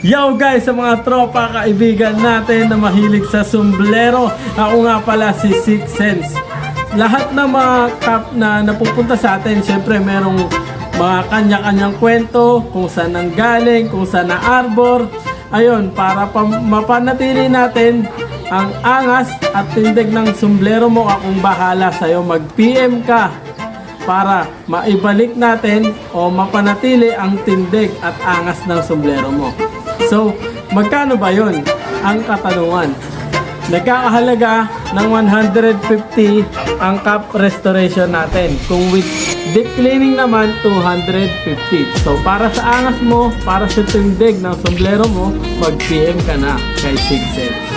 Yo guys, sa mga tropa kaibigan natin na mahilig sa sombrero, ako nga pala si Six Sense. Lahat ng mga cap na napupunta sa atin, syempre merong mga kanya-kanyang kwento, kung saan nang galing, kung saan na arbor. Ayun, para mapanatili natin ang angas at tindig ng sombrero mo, akong bahala sa'yo. Mag-PM ka para maibalik natin o mapanatili ang tindig at angas ng sombrero mo. So, magkano ba yun? Ang katanungan. Nagkakahalaga ng 150 ang cap restoration natin. Kung with deep cleaning naman, 250. So, para sa angas mo, para sa tindig ng sombrero mo, mag-PM ka na kay Six Sense.